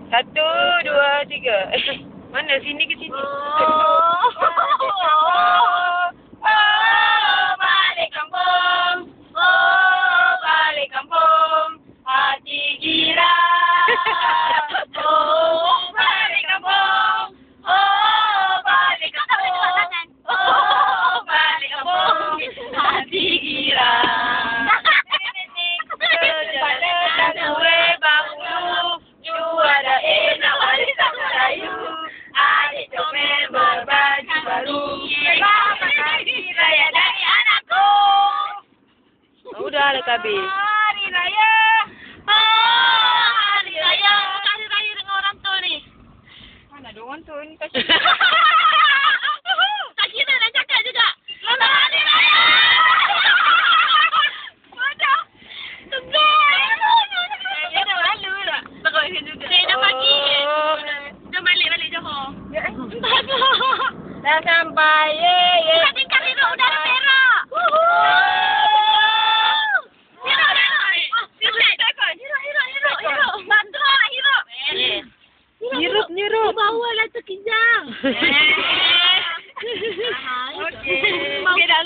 Satu, dua, tiga. Mana? Sini ke sini? Balik kampung. Oh, balik kampung. Hati gila. Oh, balik kampung. Oh, balik kampung. Oh, balik kampung. Hati gila. Udah ada KB. Hari Raya. Hari Raya. Hari Raya dengan orang tua ni. Mana ada orang tu ni? Tak kira nak cakap juga. Selamat Hari Raya. Bodoh. Tegar. Dia dah malu tak? Teruskan juga. Saya dah pagi. Dah balik Johor. Dah sampai. Ye. Tingkat hidup udara perak. Hirup. Bawa lah tu kijang. Okey. Okey dah.